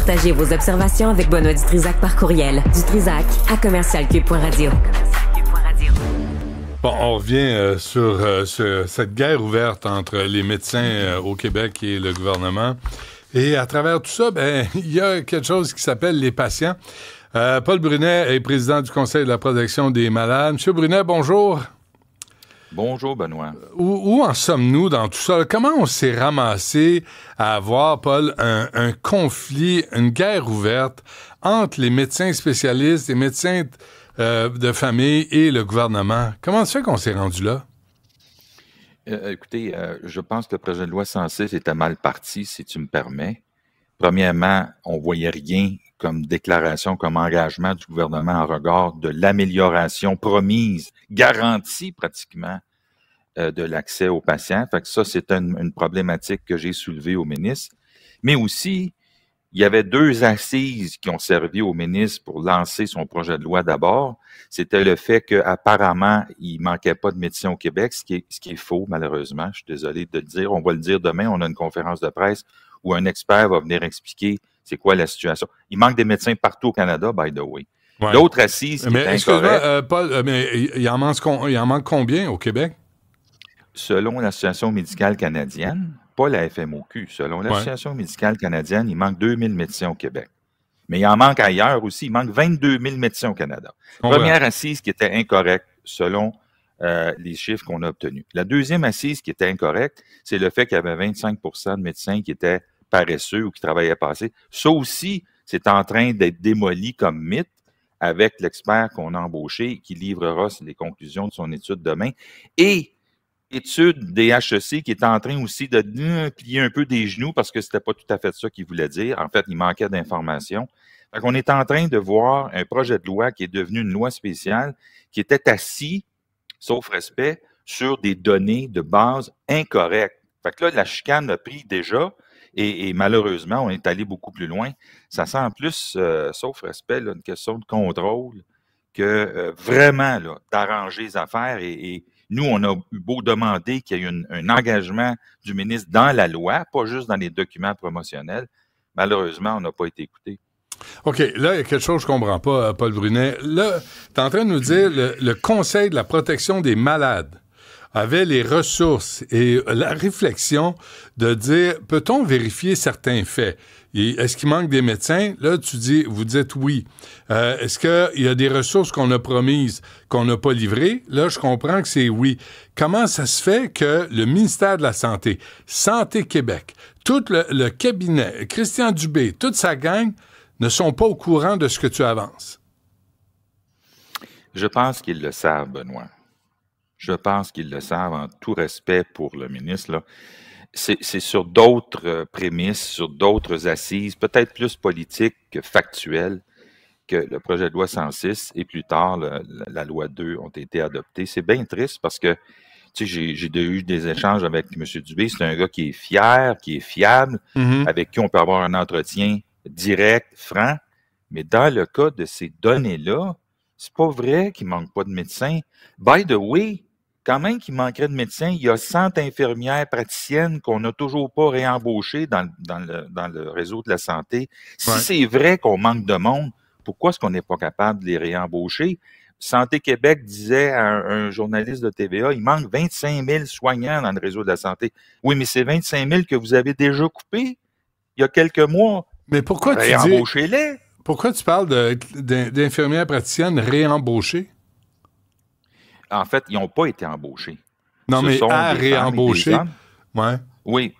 Partagez vos observations avec Benoît Dutrisac par courriel. Dutrisac@commercialcube.radio. Bon, on revient sur cette guerre ouverte entre les médecins au Québec et le gouvernement. Et à travers tout ça, il y a quelque chose qui s'appelle les patients. Paul Brunet est président du Conseil de la protection des malades. Monsieur Brunet, bonjour. Bonjour, Benoît. Où en sommes-nous dans tout ça? Comment on s'est ramassé à avoir, Paul, un conflit, une guerre ouverte entre les médecins spécialistes, les médecins de famille et le gouvernement? Comment ça fait qu'on s'est rendu là? Écoutez, je pense que le projet de loi 106 était mal parti, si tu me permets. Premièrement, on voyait rien comme déclaration, comme engagement du gouvernement en regard de l'amélioration promise, garantie pratiquement, de l'accès aux patients. Fait que ça, c'est une problématique que j'ai soulevée au ministre. Mais aussi, il y avait 2 assises qui ont servi au ministre pour lancer son projet de loi d'abord. C'était le fait qu'apparemment, il manquait pas de médecins au Québec, ce qui est faux, malheureusement. Je suis désolé de le dire. On va le dire demain. On a une conférence de presse où un expert va venir expliquer c'est quoi la situation. Il manque des médecins partout au Canada, by the way. Ouais. L'autre assise qui est incorrecte... Paul, mais il en manque combien au Québec? Selon l'Association médicale canadienne, pas la FMOQ, selon l'Association médicale canadienne, il manque 2000 médecins au Québec. Mais il en manque ailleurs aussi. Il manque 22 000 médecins au Canada. Première assise qui était incorrecte selon les chiffres qu'on a obtenus. La deuxième assise qui était incorrecte, c'est le fait qu'il y avait 25 de médecins qui étaient paresseux ou qui travaillaient pas assez. Ça aussi, c'est en train d'être démoli comme mythe avec l'expert qu'on a embauché qui livrera les conclusions de son étude demain. Et étude des HEC qui est en train aussi de plier un peu des genoux parce que c'était pas tout à fait ça qu'il voulait dire. En fait, il manquait d'informations. Fait qu'on est en train de voir un projet de loi qui est devenu une loi spéciale qui était assis, sauf respect, sur des données de base incorrectes. Fait que là, la chicane a pris déjà et malheureusement, on est allé beaucoup plus loin. Ça sent plus, sauf respect, là, une question de contrôle que vraiment là, d'arranger les affaires et nous, on a eu beau demander qu'il y ait un engagement du ministre dans la loi, pas juste dans les documents promotionnels. Malheureusement, on n'a pas été écouté. OK, là, il y a quelque chose que je ne comprends pas, Paul Brunet. Là, tu es en train de nous dire le Conseil de la protection des malades avait les ressources et la réflexion de dire, peut-on vérifier certains faits? Est-ce qu'il manque des médecins? Là, vous dites oui. Est-ce qu'il y a des ressources qu'on a promises, qu'on n'a pas livrées? Là, je comprends que c'est oui. Comment ça se fait que le ministère de la Santé, Santé Québec, tout le cabinet, Christian Dubé, toute sa gang, ne sont pas au courant de ce que tu avances? Je pense qu'ils le savent, Benoît. Je pense qu'ils le savent, en tout respect pour le ministre, là. C'est sur d'autres prémices, sur d'autres assises, peut-être plus politiques que factuelles, que le projet de loi 106 et plus tard la loi 2 ont été adoptés. C'est bien triste parce que tu sais, j'ai eu des échanges avec M. Dubé. C'est un gars qui est fier, qui est fiable, avec qui on peut avoir un entretien direct, franc. Mais dans le cas de ces données-là, c'est pas vrai qu'il manque pas de médecins. By the way, quand même qu'il manquerait de médecins, il y a 100 infirmières praticiennes qu'on n'a toujours pas réembauchées dans le réseau de la santé. Si c'est vrai qu'on manque de monde, pourquoi est-ce qu'on n'est pas capable de les réembaucher? Santé Québec disait à un journaliste de TVA, il manque 25 000 soignants dans le réseau de la santé. Oui, mais c'est 25 000 que vous avez déjà coupés il y a quelques mois. Mais pourquoi réembauchez-les? Pourquoi tu parles d'infirmières praticiennes réembauchées? En fait, ils n'ont pas été embauchés. Non, mais à réembaucher. Ouais. Oui.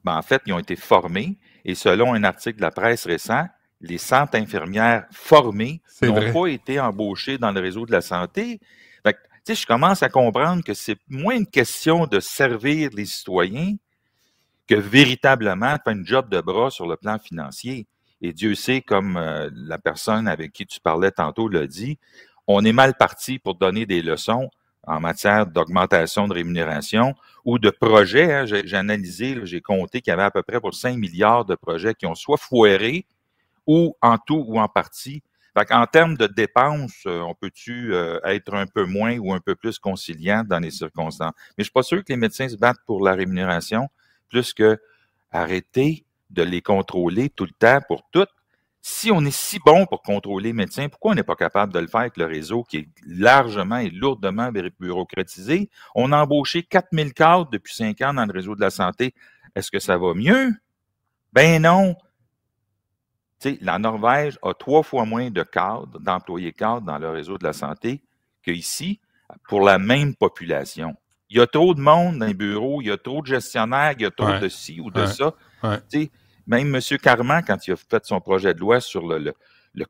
Ben, en fait, ils ont été formés et selon un article de la presse récent, les 100 infirmières formées n'ont pas été embauchées dans le réseau de la santé. Fait que, tu sais, je commence à comprendre que c'est moins une question de servir les citoyens que véritablement de faire une job de bras sur le plan financier. Et Dieu sait, comme la personne avec qui tu parlais tantôt l'a dit, on est mal parti pour donner des leçons en matière d'augmentation de rémunération ou de projets. Hein. J'ai analysé, j'ai compté qu'il y avait à peu près pour 5 milliards de projets qui ont soit foiré ou en tout ou en partie. Fait qu'en termes de dépenses, on peut-tu être un peu moins ou un peu plus conciliant dans les circonstances? Mais je suis pas sûr que les médecins se battent pour la rémunération plus que arrêter de les contrôler tout le temps pour tout. Si on est si bon pour contrôler les médecins, pourquoi on n'est pas capable de le faire avec le réseau qui est largement et lourdement bureaucratisé? On a embauché 4000 cadres depuis 5 ans dans le réseau de la santé. Est-ce que ça va mieux? Ben non. Tu sais, la Norvège a 3 fois moins de cadres, d'employés cadres dans le réseau de la santé qu'ici pour la même population. Il y a trop de monde dans les bureaux, il y a trop de gestionnaires, il y a trop de ci ou de ça. Ouais. Tu sais, même M. Carman, quand il a fait son projet de loi sur le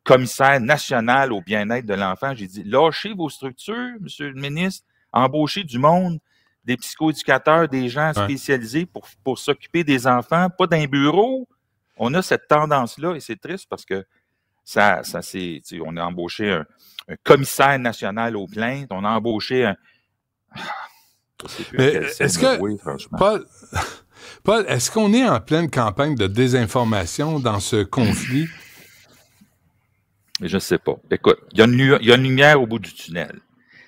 commissaire national au bien-être de l'enfant, j'ai dit, lâchez vos structures, M. le ministre, embauchez du monde, des psychoéducateurs, des gens spécialisés pour s'occuper des enfants, pas d'un bureau. On a cette tendance-là et c'est triste parce que ça c'est, tu sais, on a embauché un commissaire national aux plaintes, on a embauché un... Je sais plus est-ce que, franchement. Paul, est-ce qu'on est en pleine campagne de désinformation dans ce conflit? Je ne sais pas. Écoute, il y a une lumière au bout du tunnel.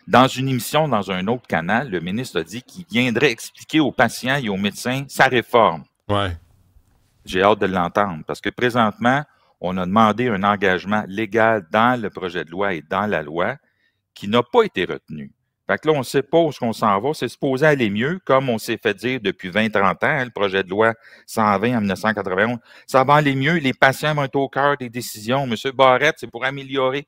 Dans une émission, dans un autre canal, le ministre a dit qu'il viendrait expliquer aux patients et aux médecins sa réforme. Ouais. J'ai hâte de l'entendre parce que présentement, on a demandé un engagement légal dans le projet de loi et dans la loi qui n'a pas été retenu. Fait que là, on ne sait pas où on s'en va. C'est supposé aller mieux, comme on s'est fait dire depuis 20-30 ans, hein, le projet de loi 120 en 1991. Ça va aller mieux. Les patients vont être au cœur des décisions. M. Barrette, c'est pour améliorer.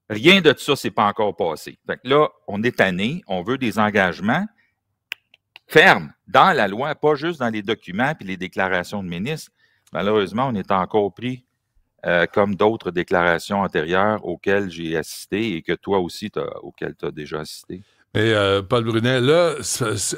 Rien de ça s'est pas encore passé. Fait que là, on est tanné. On veut des engagements fermes dans la loi, pas juste dans les documents et les déclarations de ministres. Malheureusement, on est encore pris comme d'autres déclarations antérieures auxquelles j'ai assisté et que toi aussi, auxquelles tu as déjà assisté. Mais Paul Brunet, là,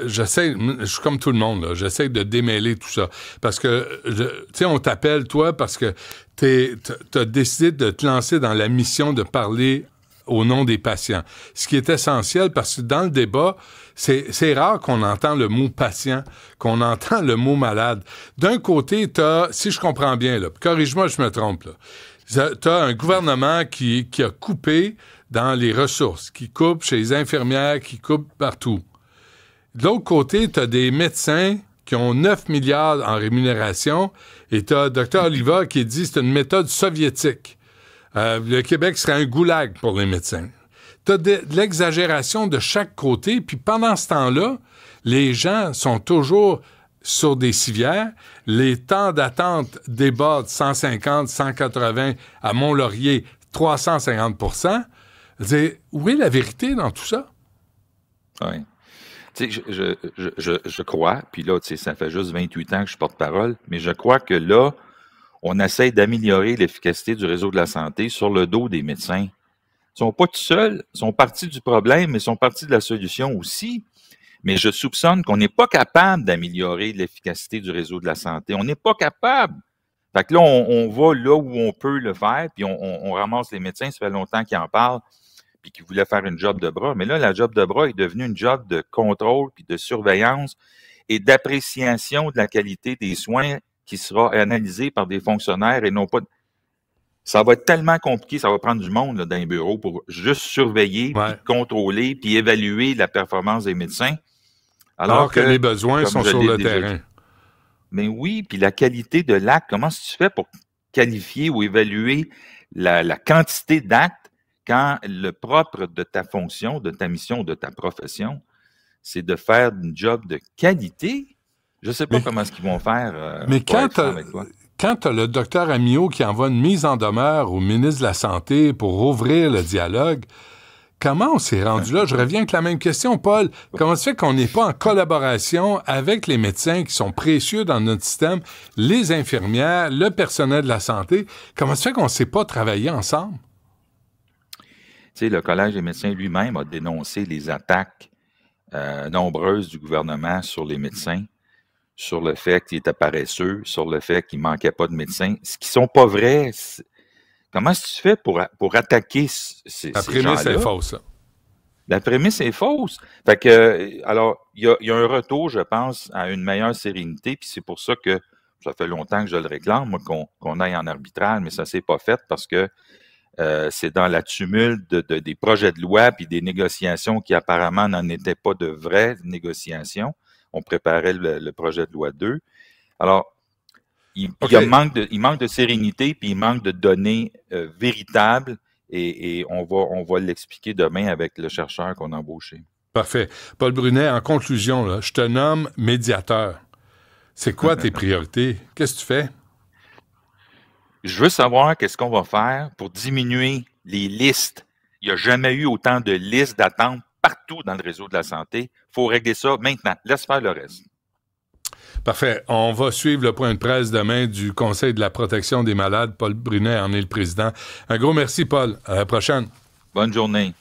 j'essaie, je suis comme tout le monde, là, j'essaie de démêler tout ça. Parce que, tu sais, on t'appelle, toi, parce que t'as décidé de te lancer dans la mission de parler au nom des patients. Ce qui est essentiel, parce que dans le débat, c'est rare qu'on entend le mot patient, qu'on entend le mot malade. D'un côté, si je comprends bien, là, corrige-moi si je me trompe, là, t'as un gouvernement qui a coupé dans les ressources, qui coupe chez les infirmières, qui coupe partout. De l'autre côté, t'as des médecins qui ont 9 milliards en rémunération, et t'as Dr. Oliva qui dit que c'est une méthode soviétique. Le Québec serait un goulag pour les médecins. T'as de l'exagération de chaque côté, puis pendant ce temps-là, les gens sont toujours sur des civières. Les temps d'attente débordent 150, 180, à Mont-Laurier, 350 %. Où est la vérité dans tout ça? Oui. Tu sais, je crois, puis là, tu sais, ça fait juste 28 ans que je porte-parole, mais je crois que là, on essaie d'améliorer l'efficacité du réseau de la santé sur le dos des médecins. Ils sont pas tout seuls, ils sont partis du problème, mais ils sont partis de la solution aussi. Mais je soupçonne qu'on n'est pas capable d'améliorer l'efficacité du réseau de la santé. On n'est pas capable. Fait que là, on va là où on peut le faire, puis on ramasse les médecins, ça fait longtemps qu'ils en parlent, puis qu'ils voulaient faire une job de bras. Mais là, la job de bras est devenue une job de contrôle, puis de surveillance et d'appréciation de la qualité des soins qui sera analysée par des fonctionnaires et non pas... Ça va être tellement compliqué, ça va prendre du monde là, dans les bureaux pour juste surveiller, puis contrôler, puis évaluer la performance des médecins. Alors que les besoins sont sur le terrain. Mais oui, puis la qualité de l'acte, comment est-ce que tu fais pour qualifier ou évaluer la quantité d'actes quand le propre de ta fonction, de ta mission, de ta profession, c'est de faire une job de qualité? Je ne sais pas comment est-ce qu'ils vont faire mais pour être avec toi. Quand tu as le docteur Amio qui envoie une mise en demeure au ministre de la Santé pour ouvrir le dialogue, comment on s'est rendu là? Je reviens avec la même question, Paul. Comment se fait qu'on n'est pas en collaboration avec les médecins qui sont précieux dans notre système, les infirmières, le personnel de la santé? Comment se fait qu'on ne sait pas travailler ensemble? Tu sais, le Collège des médecins lui-même a dénoncé les attaques nombreuses du gouvernement sur les médecins, sur le fait qu'ils étaient paresseux, sur le fait qu'il ne manquait pas de médecins. Ce qui ne sont pas vrais. Comment est-ce que tu fais pour attaquer ces gens-là? La prémisse est fausse. La prémisse est fausse. Fait que, alors, il y a un retour, je pense, à une meilleure sérénité, puis c'est pour ça que ça fait longtemps que je le réclame, moi, qu'on aille en arbitral, mais ça ne s'est pas fait parce que c'est dans la tumulte des projets de loi puis des négociations qui apparemment n'en étaient pas de vraies négociations. On préparait le projet de loi 2. Alors, Il manque de sérénité, puis il manque de données véritables, et on va l'expliquer demain avec le chercheur qu'on a embauché. Parfait. Paul Brunet, en conclusion, là, je te nomme médiateur. C'est quoi tes priorités? Qu'est-ce que tu fais? Je veux savoir qu'est-ce qu'on va faire pour diminuer les listes. Il n'y a jamais eu autant de listes d'attente partout dans le réseau de la santé. Il faut régler ça maintenant. Laisse faire le reste. Parfait. On va suivre le point de presse demain du Conseil de la protection des malades. Paul Brunet en est le président. Un gros merci, Paul. À la prochaine. Bonne journée.